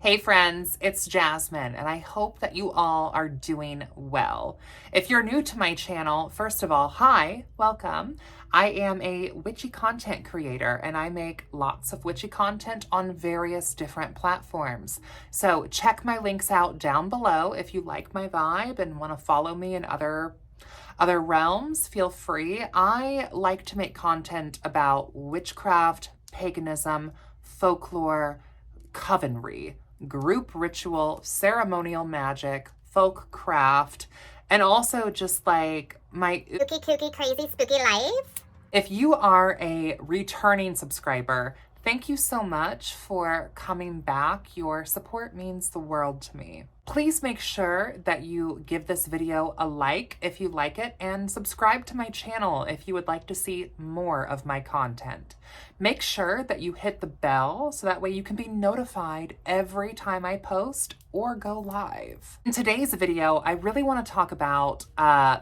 Hey friends, it's Jasmine, and I hope that you all are doing well. If you're new to my channel, first of all, hi, welcome. I am a witchy content creator, and I make lots of witchy content on various different platforms. So check my links out down below if you like my vibe and want to follow me in other realms. Feel free. I like to make content about witchcraft, paganism, folklore, Covenry, group ritual, ceremonial magic, folk craft, and also just like my spooky, kooky, crazy, spooky life. If you are a returning subscriber, thank you so much for coming back. Your support means the world to me. Please make sure that you give this video a like if you like it and subscribe to my channel if you would like to see more of my content. Make sure that you hit the bell so that way you can be notified every time I post or go live. In today's video, I really want to talk about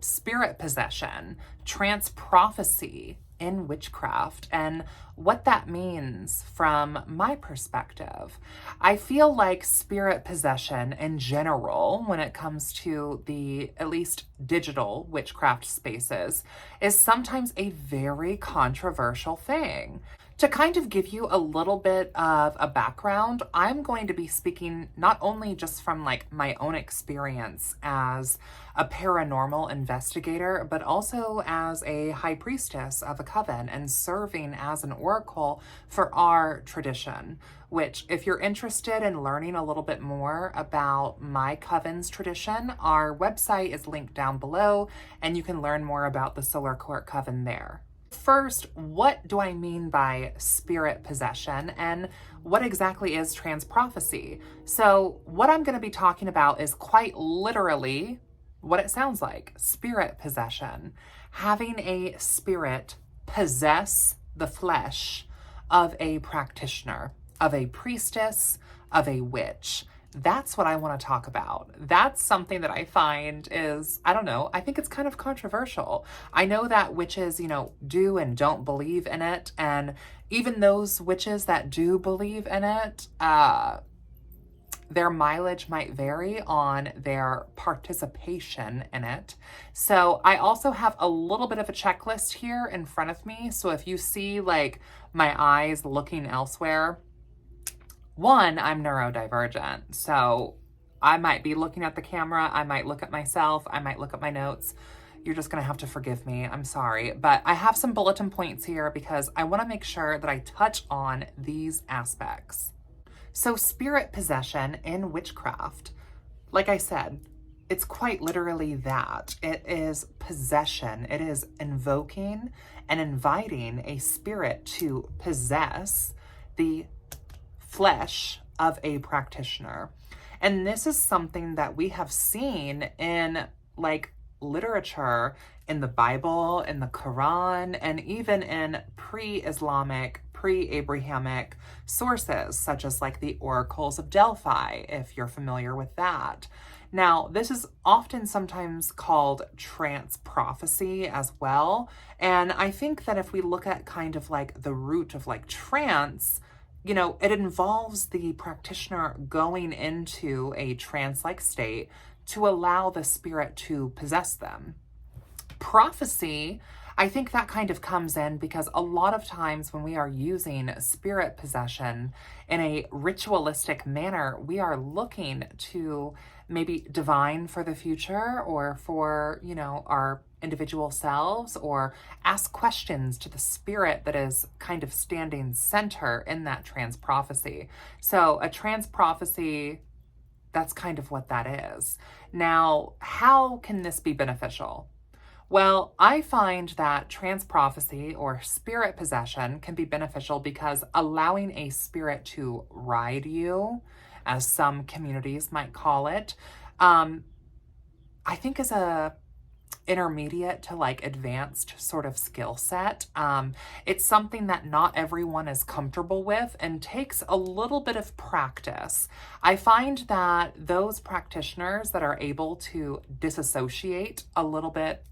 spirit possession, trance prophecy in witchcraft, and what that means from my perspective. I feel like spirit possession in general, when it comes to the at least digital witchcraft spaces, is sometimes a very controversial thing. To kind of give you a little bit of a background, I'm going to be speaking not only just from like my own experience as a paranormal investigator, but also as a high priestess of a coven and serving as an oracle for our tradition, which if you're interested in learning a little bit more about my coven's tradition, our website is linked down below and you can learn more about the Solar Court Coven there. First, what do I mean by spirit possession and what exactly is trance prophecy? So what I'm going to be talking about is quite literally what it sounds like, spirit possession. Having a spirit possess the flesh of a practitioner, of a priestess, of a witch. That's what I want to talk about. That's something that I find is, I don't know, I think it's kind of controversial. I know that witches, do and don't believe in it. And even those witches that do believe in it, their mileage might vary on their participation in it. So I also have a little bit of a checklist here in front of me. So if you see like my eyes looking elsewhere, one, I'm neurodivergent, so I might be looking at the camera, I might look at myself, I might look at my notes. You're just gonna have to forgive me, I'm sorry. But I have some bulletin points here because I wanna make sure that I touch on these aspects. So spirit possession in witchcraft, like I said, it's quite literally that. It is possession. It is invoking and inviting a spirit to possess the flesh of a practitioner. And this is something that we have seen in like literature, in the Bible, in the Quran, and even in pre-Islamic, pre-Abrahamic sources, such as like the oracles of Delphi, if you're familiar with that. Now, this is often sometimes called trance prophecy as well. And I think that if we look at kind of like the root of like trance, it involves the practitioner going into a trance-like state to allow the spirit to possess them. Prophecy, I think that kind of comes in because a lot of times when we are using spirit possession in a ritualistic manner, we are looking to maybe divine for the future or for, our individual selves, or ask questions to the spirit that is kind of standing center in that trance prophecy. So a trance prophecy, that's kind of what that is. Now, how can this be beneficial? Well, I find that trance prophecy or spirit possession can be beneficial because allowing a spirit to ride you, as some communities might call it, I think is a intermediate to like advanced sort of skill set. It's something that not everyone is comfortable with and takes a little bit of practice. I find that those practitioners that are able to disassociate a little bit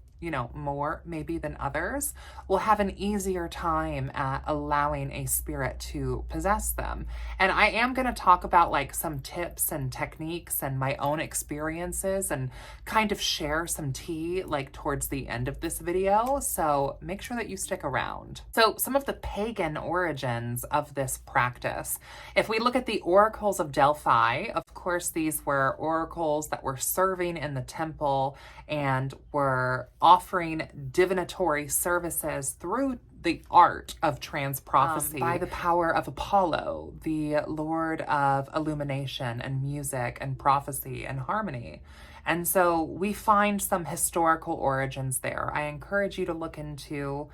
more maybe than others, will have an easier time at allowing a spirit to possess them. And I am going to talk about like some tips and techniques and my own experiences and kind of share some tea like towards the end of this video. So make sure that you stick around. So some of the pagan origins of this practice. If we look at the oracles of Delphi, of course, these were oracles that were serving in the temple and were offering divinatory services through the art of trance prophecy by the power of Apollo, the lord of illumination and music and prophecy and harmony. And so we find some historical origins there. I encourage you to look into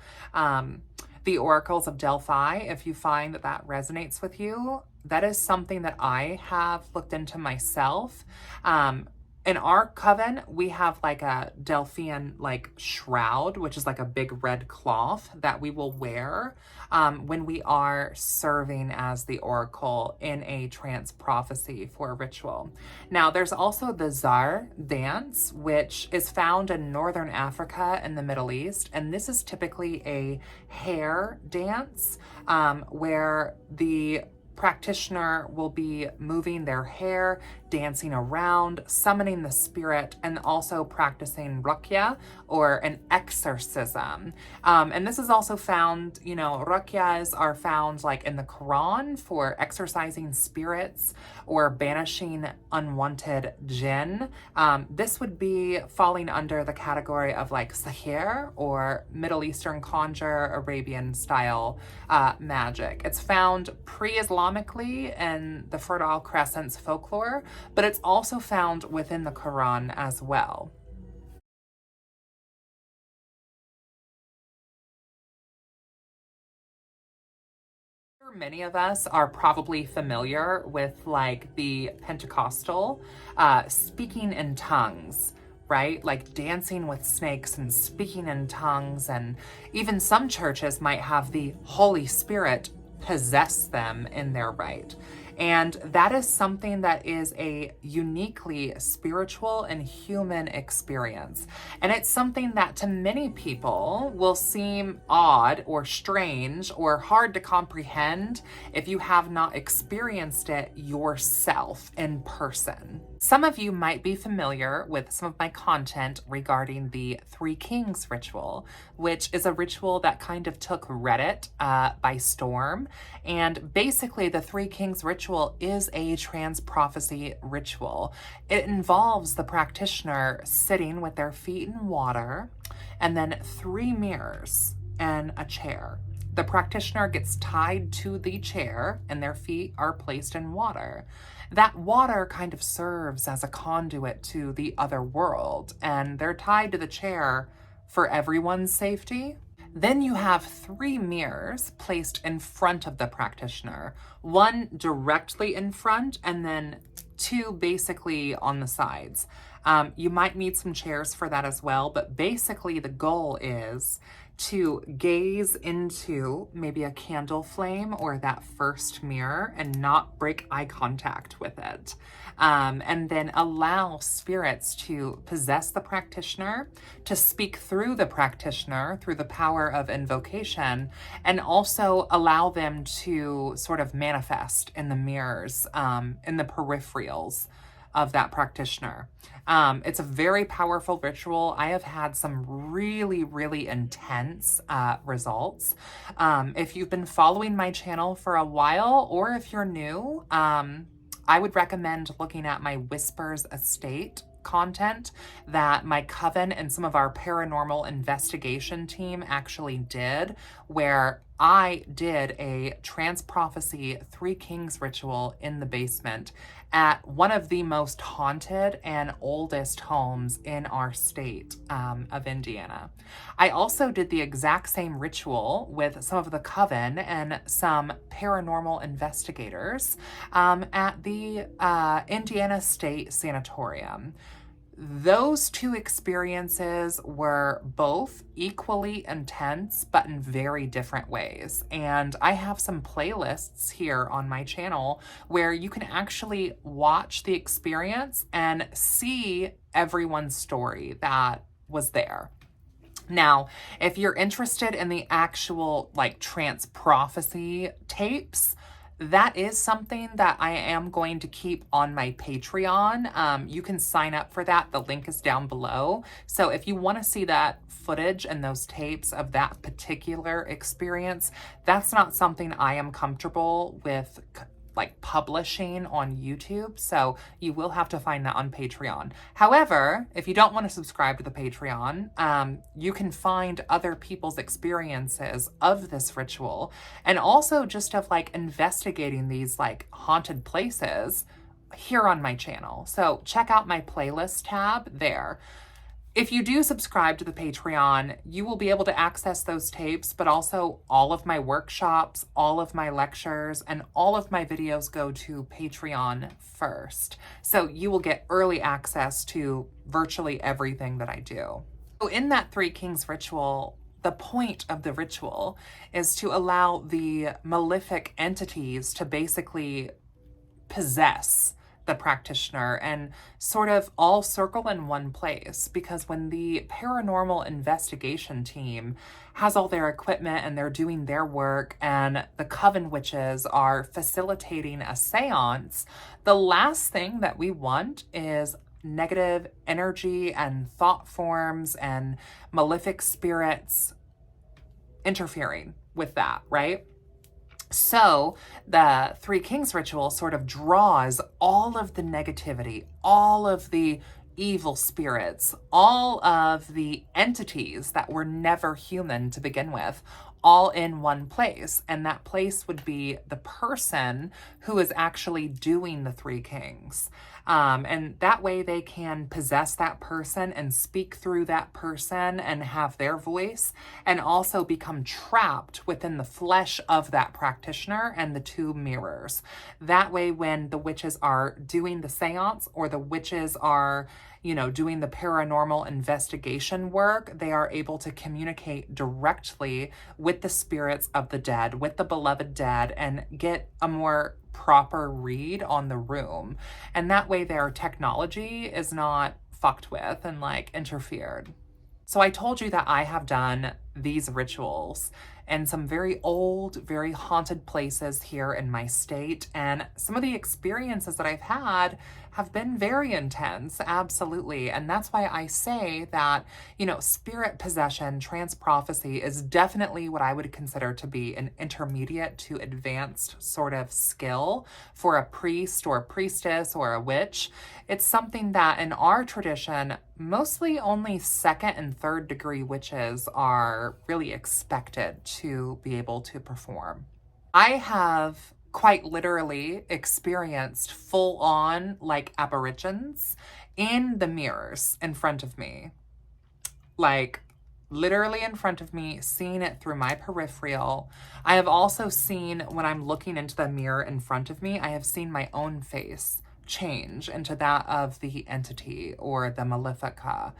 the oracles of Delphi if you find that that resonates with you. That is something that I have looked into myself. In our coven, we have like a Delphian like shroud, which is like a big red cloth that we will wear when we are serving as the oracle in a trance prophecy for a ritual. Now, there's also the Zar dance, which is found in Northern Africa and the Middle East. And this is typically a hair dance where the practitioner will be moving their hair, dancing around, summoning the spirit, and also practicing ruqya, or an exorcism. And this is also found, ruqyas are found like in the Quran for exorcising spirits or banishing unwanted jinn. This would be falling under the category of like sahir, or Middle Eastern conjure, Arabian style magic. It's found pre-Islamically in the Fertile Crescent's folklore, but it's also found within the Quran as well. Many of us are probably familiar with like the Pentecostal speaking in tongues, right? Like dancing with snakes and speaking in tongues. And even some churches might have the Holy Spirit possess them in their right. And that is something that is a uniquely spiritual and human experience. And it's something that to many people will seem odd or strange or hard to comprehend if you have not experienced it yourself in person. Some of you might be familiar with some of my content regarding the Three Kings ritual, which is a ritual that kind of took Reddit by storm. And basically, the Three Kings ritual is a trance prophecy ritual. It involves the practitioner sitting with their feet in water and then 3 mirrors and a chair. The practitioner gets tied to the chair and their feet are placed in water. That water kind of serves as a conduit to the other world, and they're tied to the chair for everyone's safety. Then you have 3 mirrors placed in front of the practitioner, 1 directly in front and then 2 basically on the sides. You might need some chairs for that as well, but basically the goal is to gaze into maybe a candle flame or that first mirror and not break eye contact with it. And then allow spirits to possess the practitioner, to speak through the practitioner through the power of invocation, and also allow them to sort of manifest in the mirrors, in the peripherals of that practitioner. It's a very powerful ritual. I have had some really, really intense results. If you've been following my channel for a while, or if you're new, I would recommend looking at my Whispers Estate content that my coven and some of our paranormal investigation team actually did, where I did a trance prophecy Three Kings ritual in the basement at one of the most haunted and oldest homes in our state of Indiana. I also did the exact same ritual with some of the coven and some paranormal investigators at the Indiana State Sanatorium. Those 2 experiences were both equally intense, but in very different ways. And I have some playlists here on my channel where you can actually watch the experience and see everyone's story that was there. Now, if you're interested in the actual like trance prophecy tapes, that is something that I am going to keep on my Patreon. You can sign up for that. The link is down below. So if you want to see that footage and those tapes of that particular experience, that's not something I am comfortable with like publishing on YouTube, so you will have to find that on Patreon. However, if you don't want to subscribe to the Patreon, you can find other people's experiences of this ritual and also just of like investigating these like haunted places here on my channel. So check out my playlist tab there. If you do subscribe to the Patreon, you will be able to access those tapes, but also all of my workshops, all of my lectures, and all of my videos go to Patreon first. So you will get early access to virtually everything that I do. So in that Three Kings ritual, the point of the ritual is to allow the malefic entities to basically possess the practitioner and sort of all circle in one place, because when the paranormal investigation team has all their equipment and they're doing their work and the coven witches are facilitating a seance, the last thing that we want is negative energy and thought forms and malefic spirits interfering with that, right? So the Three Kings ritual sort of draws all of the negativity, all of the evil spirits, all of the entities that were never human to begin with, all in one place. And that place would be the person who is actually doing the Three Kings. And that way they can possess that person and speak through that person and have their voice, and also become trapped within the flesh of that practitioner and the two mirrors. That way, when the witches are doing the seance or the witches are, you know, doing the paranormal investigation work, they are able to communicate directly with the spirits of the dead, with the beloved dead, and get a more proper read on the room. And that way their technology is not fucked with and like interfered. So I told you that I have done these rituals in some very old, very haunted places here in my state. And some of the experiences that I've had have been very intense, absolutely. And that's why I say that, you know, spirit possession, trance prophecy is definitely what I would consider to be an intermediate to advanced sort of skill for a priest or a priestess or a witch. It's something that in our tradition, mostly only second and third degree witches are really expected to be able to perform. I have quite literally experienced full on like apparitions in the mirrors in front of me. Like literally in front of me, seeing it through my peripheral. I have also seen, when I'm looking into the mirror in front of me, I have seen my own face change into that of the entity or the malefica.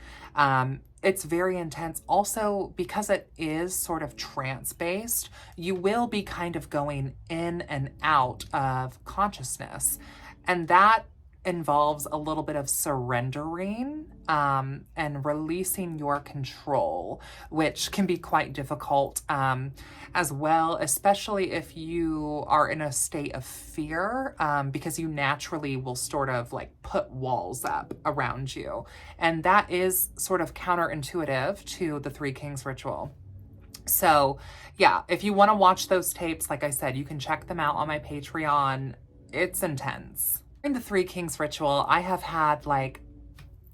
It's very intense. Also, because it is sort of trance-based, you will be kind of going in and out of consciousness. And that involves a little bit of surrendering and releasing your control, which can be quite difficult as well, especially if you are in a state of fear, because you naturally will sort of like put walls up around you. And that is sort of counterintuitive to the Three Kings ritual. So yeah, if you want to watch those tapes, like I said, you can check them out on my Patreon. It's intense. In the Three Kings ritual, I have had, like,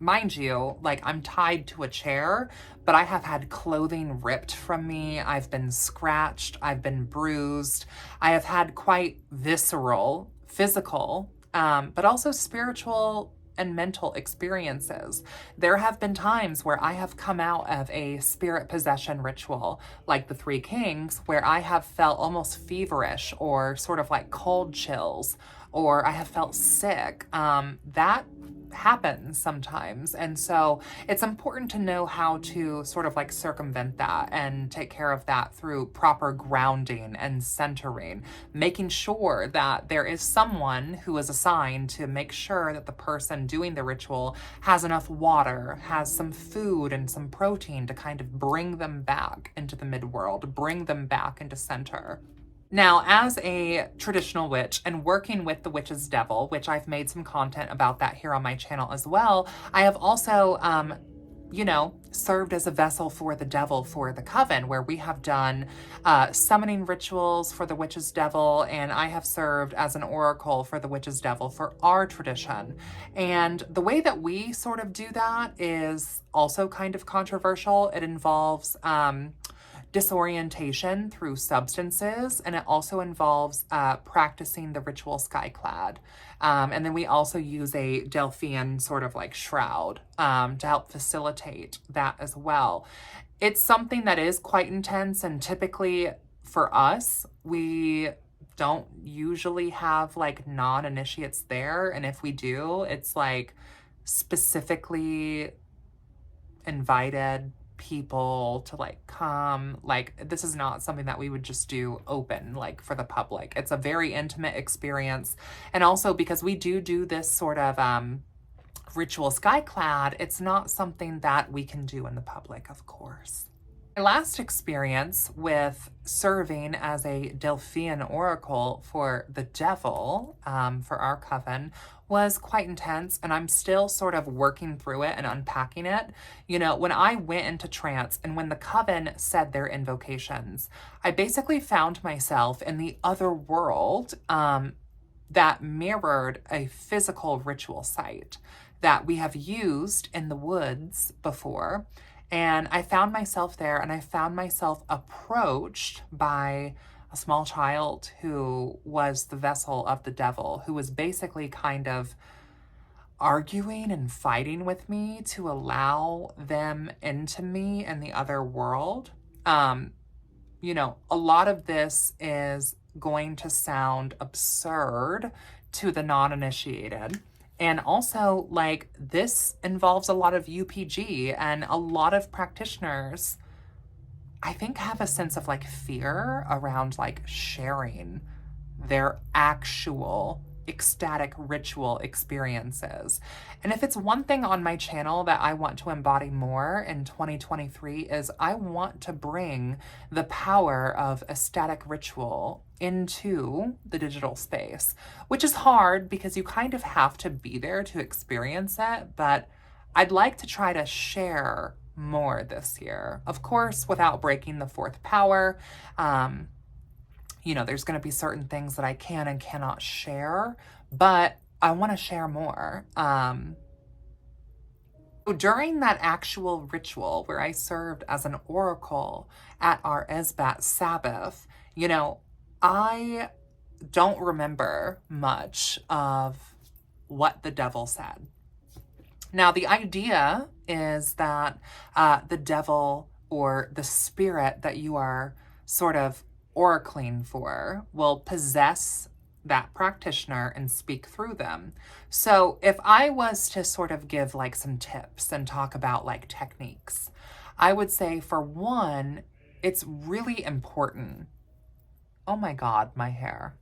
mind you, like, I'm tied to a chair, but I have had clothing ripped from me. I've been scratched. I've been bruised. I have had quite visceral, physical, but also spiritual and mental experiences. There have been times where I have come out of a spirit possession ritual, like the Three Kings, where I have felt almost feverish or sort of like cold chills, or I have felt sick. That happens sometimes. And so it's important to know how to sort of like circumvent that and take care of that through proper grounding and centering, making sure that there is someone who is assigned to make sure that the person doing the ritual has enough water, has some food and some protein to kind of bring them back into the midworld, bring them back into center. Now, as a traditional witch and working with the witch's devil, which I've made some content about that here on my channel as well, I have also, served as a vessel for the devil for the coven, where we have done summoning rituals for the witch's devil, and I have served as an oracle for the witch's devil for our tradition. And the way that we sort of do that is also kind of controversial. It involves disorientation through substances, and it also involves practicing the ritual skyclad. And then we also use a Delphian sort of like shroud to help facilitate that as well. It's something that is quite intense, and typically for us, we don't usually have like non-initiates there. And if we do, it's like specifically invited people to like come. Like, this is not something that we would just do open like for the public. It's a very intimate experience. And also because we do this sort of ritual skyclad, it's not something that we can do in the public, of course. My last experience with serving as a Delphian oracle for the devil for our coven was quite intense, and I'm still sort of working through it and unpacking it. You know, when I went into trance and when the coven said their invocations, I basically found myself in the other world that mirrored a physical ritual site that we have used in the woods before. And I found myself there, and I found myself approached by a small child who was the vessel of the devil, who was basically kind of arguing and fighting with me to allow them into me in the other world. A lot of this is going to sound absurd to the non-initiated. And also, like, this involves a lot of UPG, and a lot of practitioners, I think, have a sense of like fear around like sharing their actual ecstatic ritual experiences. And if it's one thing on my channel that I want to embody more in 2023 is I want to bring the power of ecstatic ritual into the digital space, which is hard because you kind of have to be there to experience it, but I'd like to try to share more this year. Of course, without breaking the fourth power. There's going to be certain things that I can and cannot share, but I want to share more. During that actual ritual where I served as an oracle at our Esbat Sabbath, I don't remember much of what the devil said. Now, the idea is that the devil, or the spirit that you are sort of oracling for, will possess that practitioner and speak through them. So if I was to sort of give like some tips and talk about like techniques, I would say, for one, it's really important. Oh my God, my hair.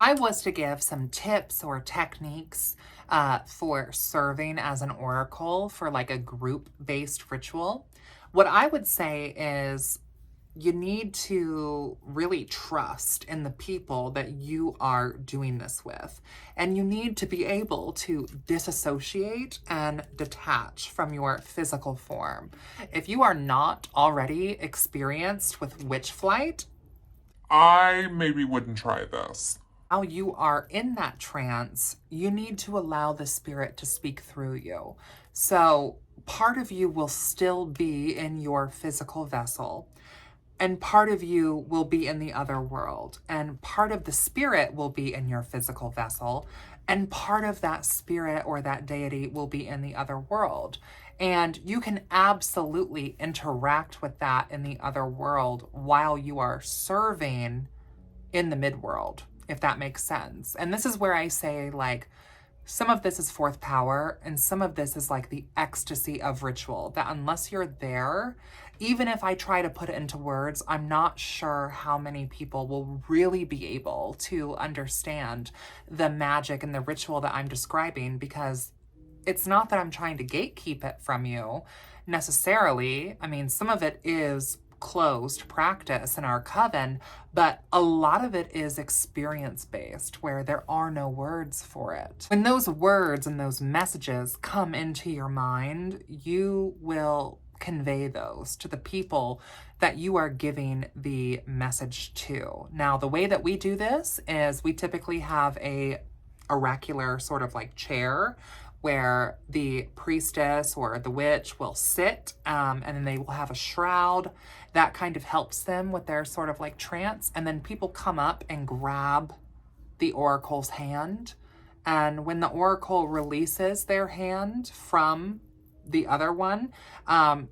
I was to give some tips or techniques for serving as an oracle for like a group-based ritual. What I would say is you need to really trust in the people that you are doing this with. And you need to be able to disassociate and detach from your physical form. If you are not already experienced with witch flight, I maybe wouldn't try this. While you are in that trance, you need to allow the spirit to speak through you. So part of you will still be in your physical vessel, and part of you will be in the other world, and part of the spirit will be in your physical vessel, and part of that spirit or that deity will be in the other world. And you can absolutely interact with that in the other world while you are serving in the midworld, if that makes sense. And this is where I say, like, Some of this is fourth power, and some of this is like the ecstasy of ritual, that unless you're there, even if I try to put it into words, I'm not sure how many people will really be able to understand the magic and the ritual that I'm describing, because it's not that I'm trying to gatekeep it from you necessarily. I mean, some of it is closed practice in our coven, but a lot of it is experience-based, where there are no words for it. When those words and those messages come into your mind, you will convey those to the people that you are giving the message to. Now, the way that we do this is we typically have a oracular sort of like chair where the priestess or the witch will sit, and then they will have a shroud that kind of helps them with their sort of like trance. And then people come up and grab the oracle's hand. And when the oracle releases their hand from the other one,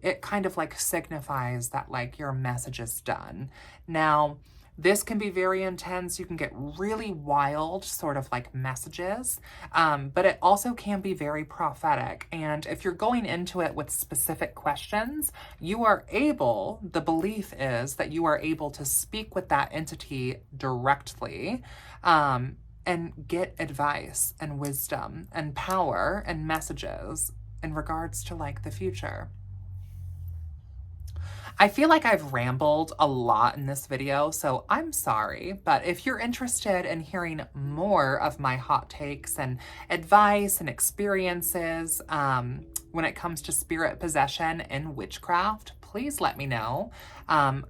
it kind of like signifies that like your message is done. Now, this can be very intense. You can get really wild sort of like messages, but it also can be very prophetic. And if you're going into it with specific questions, you are able, the belief is that you are able to speak with that entity directly, and get advice and wisdom and power and messages in regards to like the future. I feel like I've rambled a lot in this video, so I'm sorry, but if you're interested in hearing more of my hot takes and advice and experiences when it comes to spirit possession and witchcraft, please let me know.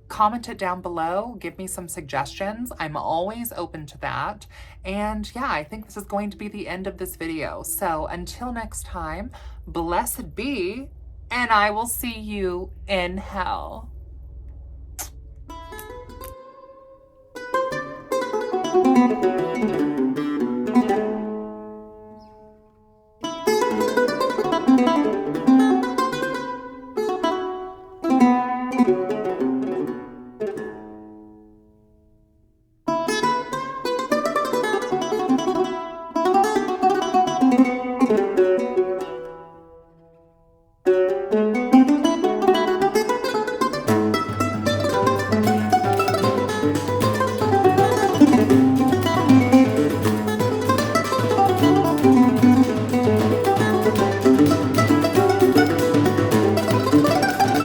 Comment it down below, give me some suggestions. I'm always open to that. And yeah, I think this is going to be the end of this video. So until next time, blessed be, and I will see you in hell.